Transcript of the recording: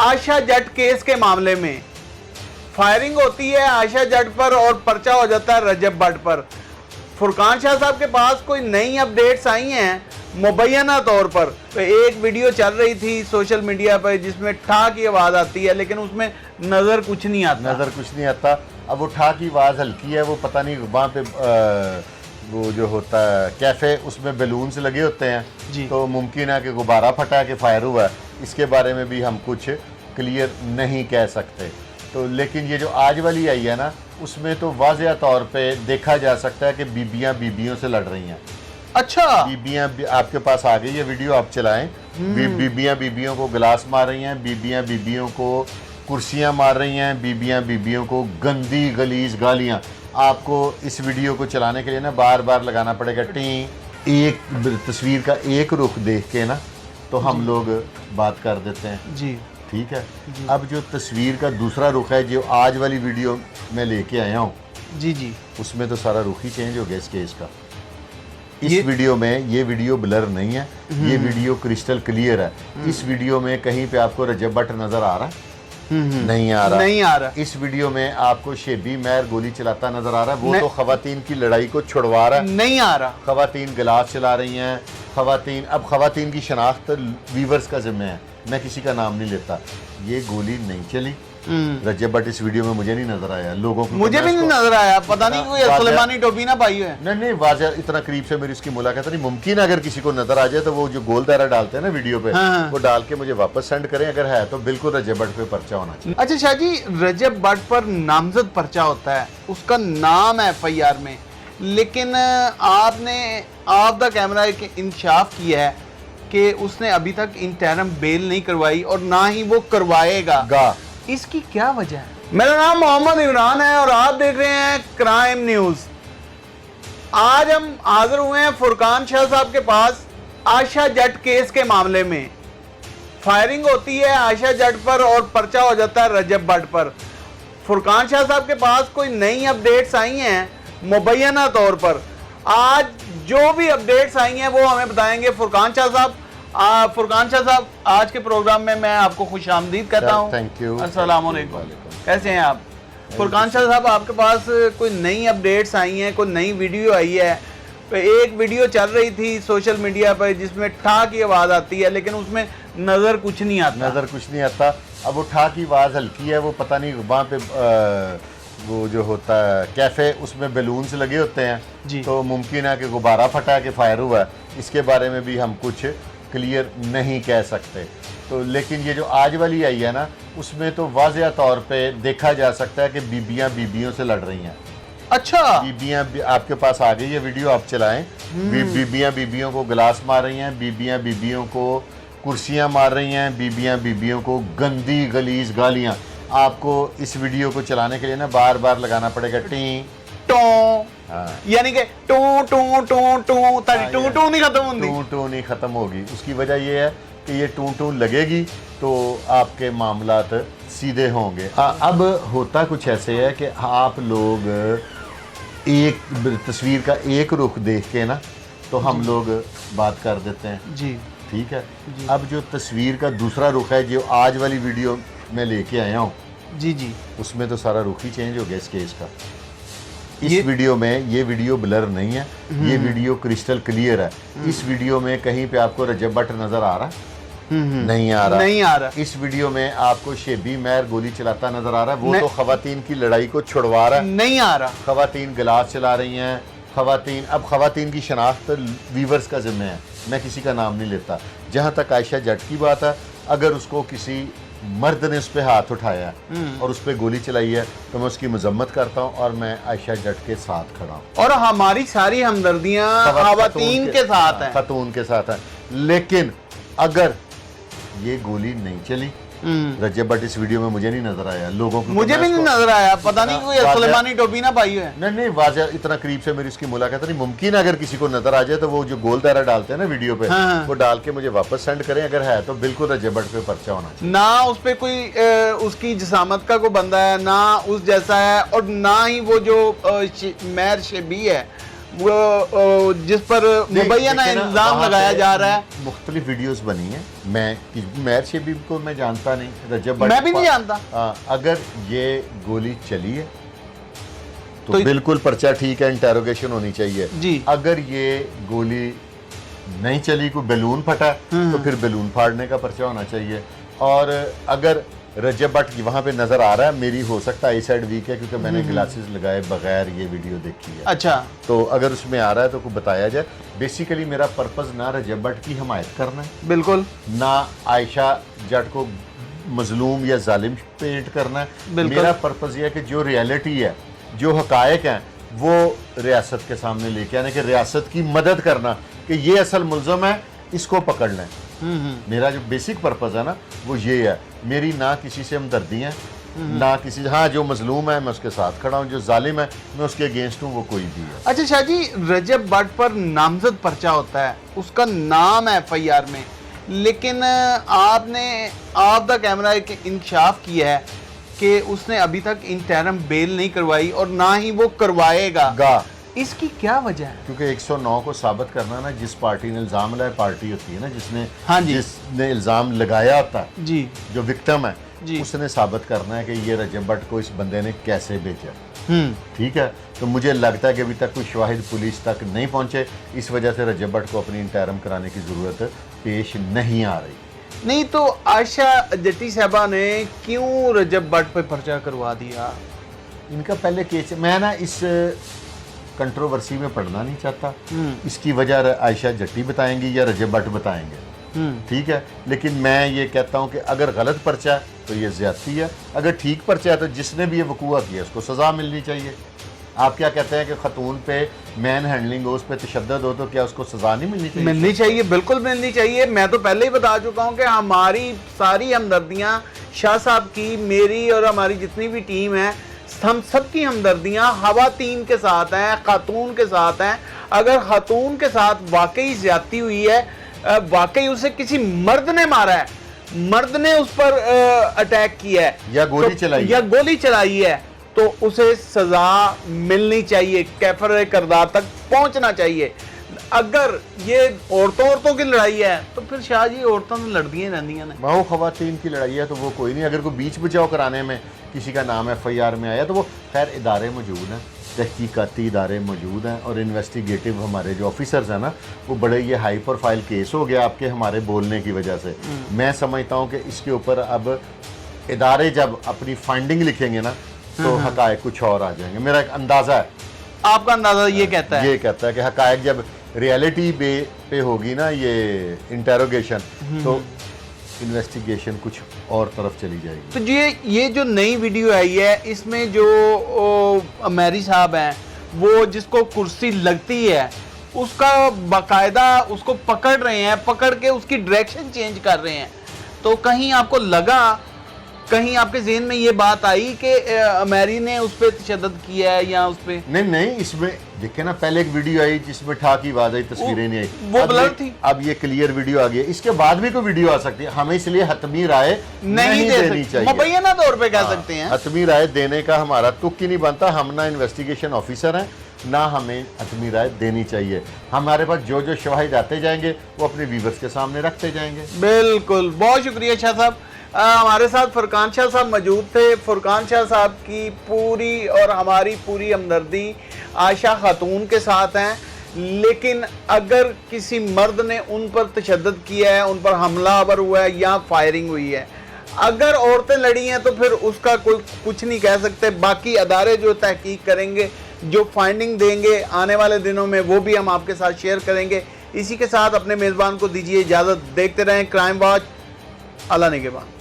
आयशा जट case के मामले में फायरिंग होती है आयशा जट पर और पर्चा हो जाता है रजब भट्ट पर। फुरकान शाह साहब के पास कोई नई अपडेट्स आई हैं मुबैना तौर पर। तो एक वीडियो चल रही थी सोशल मीडिया पर जिसमें ठा की आवाज़ आती है, लेकिन उसमें नज़र कुछ नहीं आता। अब वो ठा की आवाज़ हल्की है, वो पता नहीं वहाँ पे वो जो होता है कैफ़े, उसमें बैलून्स लगे होते हैं, तो मुमकिन है कि गुब्बारा फटा है कि फायर हुआ है। इसके बारे में भी हम कुछ क्लियर नहीं कह सकते। तो लेकिन ये जो आज वाली आई है ना, उसमें तो वाज़ेह तौर पे देखा जा सकता है कि बीबियाँ बीबियों से लड़ रही हैं। अच्छा, बीबियाँ आपके पास आ गई ये वीडियो, आप चलाएं। बीबियाँ बीबियों को गिलास मार रही हैं, बीबियाँ बीबियों को कुर्सियाँ मार रही हैं, बीबियाँ बीबियों को गंदी गलीज गालियाँ। आपको इस वीडियो को चलाने के लिए ना बार बार लगाना पड़ेगा टी। एक तस्वीर का एक रुख देख के ना तो हम लोग बात कर देते हैं जी, ठीक है। अब जो तस्वीर का दूसरा रुख है जो आज वाली वीडियो में लेके आया हूँ जी, उसमें तो सारा रुख ही चेंज हो गया इस केस का। इस वीडियो में ये वीडियो ब्लर नहीं है, ये वीडियो क्रिस्टल क्लियर है। इस वीडियो में कहीं पे आपको रजब भट्ट नजर आ रहा है? नहीं आ रहा। इस वीडियो में आपको शेबी महर गोली चलाता नजर आ रहा है? वो तो खवातीन की लड़ाई को छुड़वा रहा है, नहीं आ रहा। खवातीन गिलास चला रही हैं, अब खवातीन की शनाख्त वीवर्स का जिम्मे है, मैं किसी का नाम नहीं लेता। ये गोली नहीं चली। रजब भट्ट इस वीडियो में मुझे नहीं नजर आया, लोगों को मुझे भी नहीं नजर आया, पता नहीं कोई सुलेमानी टोपी ना पाई है। नहीं वाज़ेह इतना करीब से मेरी इसकी मुलाकात नहीं। मुमकिन है अगर किसी को नजर आ जाए तो वो जो गोल दायरा डालते हैं ना वीडियो पे, वो डाल के मुझे वापस सेंड करें। अगर है तो बिल्कुल रजब भट्ट पे पर्चा होना चाहिए। अच्छा शाह जी, रजब भट्ट पर नामजद पर्चा होता है, उसका नाम है FIR में, लेकिन आपने ऑफ द कैमरा एक इंकशाफ किया है कि उसने अभी तक इंटरम बेल नहीं करवाई और ना ही वो करवाएगा। इसकी क्या वजह है? मेरा नाम मोहम्मद इमरान है और आप देख रहे हैं क्राइम न्यूज। आज हम हाजिर हुए हैं फुरकान शाह साहब के पास आयशा जट केस के मामले में। फायरिंग होती है आयशा जट पर और पर्चा हो जाता है रजब भट्ट पर। फुरकान शाह साहब के पास कोई नई अपडेट्स आई हैं मुबैना तौर पर। आज जो भी अपडेट्स आई हैं वो हमें बताएंगे फुरकान शाह साहब। फुरकान शाह साहब, आज के प्रोग्राम में मैं आपको खुशामदीद कहता हूँ। Thank you. अस्सलाम वालेकुम, कैसे हैं आप? फुरकान शाह साहब, आपके पास कोई नई अपडेट्स आई हैं, कोई नई वीडियो आई है? तो एक वीडियो चल रही थी सोशल मीडिया पर जिसमें ठा की आवाज़ आती है, लेकिन उसमें नज़र कुछ नहीं आता। अब वो ठा की आवाज़ हल्की है, वो पता नहीं वहाँ पे वो जो होता है कैफ़े, उसमें बैलून्स लगे होते हैं, तो मुमकिन है कि गुब्बारा फटा है कि फायर हुआ है। इसके बारे में भी हम कुछ क्लियर नहीं कह सकते। तो लेकिन ये जो आज वाली आई है ना, उसमें तो वाज़ेह तौर पे देखा जा सकता है कि बीबियाँ बीबियों से लड़ रही हैं। अच्छा, बीबियाँ आपके पास आ गई ये वीडियो, आप चलाएं। बीबियाँ बीबियों को गिलास मार रही हैं, बीबियाँ बीबियों को कुर्सियाँ मार रही हैं, बीबियाँ बीबियों को गंदी गलीज गालियाँ। आपको इस वीडियो को चलाने के लिए ना बार बार लगाना पड़ेगा टी टो, यानी कि टू टू टू टू तारी टू टू नहीं खत्म होगी, टू नहीं खत्म होगी। उसकी वजह ये है कि ये टू लगेगी तो आपके मामलात सीधे होंगे। अब होता कुछ ऐसे है कि आप लोग एक तस्वीर का एक रुख देख के ना तो हम लोग बात कर देते हैं जी, ठीक है। अब जो तस्वीर का दूसरा रुख है जो आज वाली वीडियो में लेके आया हूँ जी, उसमें तो सारा रुख ही चेंज हो गया इस केस का। इस वीडियो में ये वीडियो ब्लर नहीं है, ये वीडियो क्रिस्टल क्लियर है। इस वीडियो में कहीं पे आपको रजब भट्ट नजर आ रहा है? नहीं आ रहा। इस वीडियो में आपको शेबी महर गोली चलाता नजर आ रहा है? वो तो खवातीन की लड़ाई को छुड़वा रहा है, नहीं आ रहा। खवातीन गिलास चला रही हैं, अब खवातीन की शनाख्त वीवर्स का जिम्मे है, मैं किसी का नाम नहीं लेता। जहाँ तक आयशा जट की बात है, अगर उसको किसी मर्द ने उस पर हाथ उठाया और उस पर गोली चलाई है तो मैं उसकी मजम्मत करता हूँ और मैं आयशा जट के साथ खड़ा हूँ और हमारी सारी हमदर्दियाँ खवातीन के साथ हैं, खातून के साथ है। लेकिन अगर ये गोली नहीं चली, रजब भट्ट इस वीडियो में मुझे नहीं नजर आया, लोगों को मुझे भी नहीं नजर आया, पता नहीं कोई सुलेमानी टोपी ना पाई है। नहीं वाज़ेह इतना करीब से मेरी इसकी मुलाकात नहीं। मुमकिन है अगर किसी को नजर आ जाए तो वो जो गोल दायरा डालते हैं ना वीडियो पे, वो डाल के मुझे वापस सेंड करें। अगर है तो बिल्कुल रजब भट्ट पे पर्चा होना चाहिए। ना उस पे कोई उसकी जिसामत का कोई बंदा है, ना उस जैसा है, और ना ही वो जो महर शेबी है جس پر مبینہ الزام لگایا جا رہا ہے. مختلف ویڈیوز بنی ہیں. میں مہر شبیب کو میں جانتا نہیں, رجب بٹ میں بھی نہیں جانتا. اگر یہ گولی چلی ہے تو بالکل پرچہ ٹھیک ہے, انٹیروگیشن ہونی چاہیے. اگر یہ گولی نہیں چلی, کوئی بیلون پھٹا تو پھر بیلون پھاڑنے کا پرچہ ہونا چاہیے. اور اگر رجب بٹ وہاں پہ نظر آ رہا ہے, میری ہو سکتا ہے آئی سائڈ ویک ہے کیونکہ میں نے گلاسز لگائے بغیر یہ ویڈیو دیکھی ہے. اچھا, تو اگر اس میں آ رہا ہے تو کوئی بتایا جائے. بیسیکلی میرا پرپز نہ رجب بٹ کی حمایت کرنا ہے, بالکل, نہ عائشہ جٹ کو مظلوم یا ظالم پینٹ کرنا ہے. میرا پرپز یہ ہے کہ جو ریالٹی ہے, جو حقائق ہیں, وہ ریاست کے سامنے لے کے آنے, کہ ریاست کی مدد کرنا کہ یہ اصل ملزم ہے, اس کو پکڑنا ہے. میرا جو بیسک پرپز ہے نا وہ یہ ہے. میری نہ کسی سے ہمدردی ہیں, نہ کسی, ہاں جو مظلوم ہے میں اس کے ساتھ کھڑا ہوں, جو ظالم ہے میں اس کے اگینسٹ ہوں, وہ کوئی بھی ہے. اچھا شاہ جی, رجب بٹ پر نامزد پرچہ ہوتا ہے, اس کا نام ہے ایف آئی آر میں, لیکن آپ نے آف دا کیمرہ ایک انکشاف کیا ہے کہ اس نے ابھی تک انٹرم بیل نہیں کروائی اور نہ ہی وہ کروائے گا. اس کی کیا وجہ ہے؟ کیونکہ 109 کو ثابت کرنا نا, جس پارٹی نے الزام لگایا, پارٹی ہوتی ہے نا جس نے الزام لگایا ہوتا ہے, جی, جو وکٹم ہے, اس نے ثابت کرنا ہے کہ یہ رجب بٹ کو اس بندے نے کیسے بیچا. ٹھیک ہے, تو مجھے لگتا ہے کہ ابھی تک کوئی شواہد پولیس تک نہیں پہنچے, اس وجہ سے رجب بٹ کو اپنی انٹرم کرانے کی ضرورت پیش نہیں آ رہی. نہیں تو عائشہ جٹی صاحبہ نے کیوں رجب بٹ پہ پرچہ کروا دیا؟ ان کا پہلے کیس, میں نا اس کنٹروورسی میں پڑھنا نہیں چاہتا. اس کی وجہ عائشہ جٹی بتائیں گی یا رجب بٹ بتائیں گے, ٹھیک ہے. لیکن میں یہ کہتا ہوں کہ اگر غلط پرچہ ہے تو یہ زیادتی ہے, اگر ٹھیک پرچہ ہے تو جس نے بھی یہ وقوع کیا اس کو سزا ملنی چاہیے. آپ کیا کہتے ہیں کہ خاتون پہ مین ہینڈلنگ ہو, اس پہ تشدد ہو, تو کیا اس کو سزا نہیں ملنی چاہیے؟ ملنی چاہیے, بالکل ملنی چاہیے. میں تو پہلے ہی بتا چکا ہوں کہ ہماری ساری ہمدردیاں شاہ صاحب کی, میری اور ہماری جتنی بھی ٹیم ہے, ہم سب کی ہمدردیاں خواتین کے ساتھ ہیں, خاتون کے ساتھ ہیں. اگر خاتون کے ساتھ واقعی زیادتی ہوئی ہے, واقعی اسے کسی مرد نے مارا ہے, مرد نے اس پر اٹیک کیا ہے یا گولی چلائی ہے, تو اسے سزا ملنی چاہیے, کیفر کردار تک پہنچنا چاہیے. اگر یہ عورتوں کی لڑائی ہے تو پھر شاہ جی عورتوں سے لڑدیاں رہندیاں نے. وہ خواتین کی لڑائی ہے تو وہ کوئی نہیں. اگر کوئی بیچ بچاؤ کرانے میں کسی کا نام ایف آئی آر میں آیا تو وہ خیر ادارے موجود ہیں, تحقیقاتی ادارے موجود ہیں, اور انویسٹیگیٹو ہمارے جو آفیسرز ہیں نا, وہ بڑے, یہ ہائی پروفائل کیس ہو گیا آپ کے ہمارے بولنے کی وجہ سے. میں سمجھتا ہوں کہ اس کے اوپر اب ادارے جب اپنی فائنڈنگ لکھیں گے نا تو حقائق کچھ اور آ جائیں گے. میرا ایک اندازہ ہے. آپ کا اندازہ یہ کہتا ہے کہ حقائق جب ریالٹی پہ ہوگی نا یہ انٹیروگیشن, تو انویسٹیگیشن کچھ اور طرف چلی جائے گی. تو یہ جو نئی ویڈیو آئی ہے, اس میں جو میری صاحب ہیں, وہ جس کو کرسی لگتی ہے اس کا باقاعدہ اس کو پکڑ رہے ہیں, پکڑ کے اس کی ڈائریکشن چینج کر رہے ہیں. تو کہیں آپ کو لگا, کہیں آپ کے ذہن میں یہ بات آئی کہ میری نے اس پہ تشدد کیا ہے یا اس پہ؟ نہیں, اس میں دیکھیں نا, پہلے ایک ویڈیو آئی جس میں ٹھا کی آواز آئی, تصویریں نہیں آئی, وہ بلر تھی. اب یہ کلیئر ویڈیو آ گئی, اس کے بعد بھی کوئی ویڈیو آ سکتی ہے. ہمیں اس لیے حتمی رائے نہیں دینی چاہیے, مبینہ طور پہ کہہ سکتے ہیں. حتمی رائے دینے کا ہمارا تک ہی نہیں بنتا. ہم نہ انویسٹیگیشن آفیسر ہیں, نہ ہمیں حتمی رائے دینی چاہیے. ہمارے پاس جو شواہد آتے جائیں گے وہ اپنے ویورز کے سامنے رکھتے جائیں گے. بالکل, بہت شکریہ شاہ صاحب. ہمارے ساتھ فرقان شاہ صاحب موجود تھے. فرقان شاہ صاحب کی پوری اور ہماری پوری ہمدردی عائشہ خاتون کے ساتھ ہیں, لیکن اگر کسی مرد نے ان پر تشدد کیا ہے, ان پر حملہ آور ہوا ہے یا فائرنگ ہوئی ہے, اگر عورتیں لڑی ہیں تو پھر اس کا کوئی کچھ نہیں کہہ سکتے. باقی ادارے جو تحقیق کریں گے, جو فائنڈنگ دیں گے آنے والے دنوں میں, وہ بھی ہم آپ کے ساتھ شیئر کریں گے. اسی کے ساتھ اپنے میزبان کو دیجیے اجازت. دیکھتے رہیں کرائم واچ. اللہ نگہبان.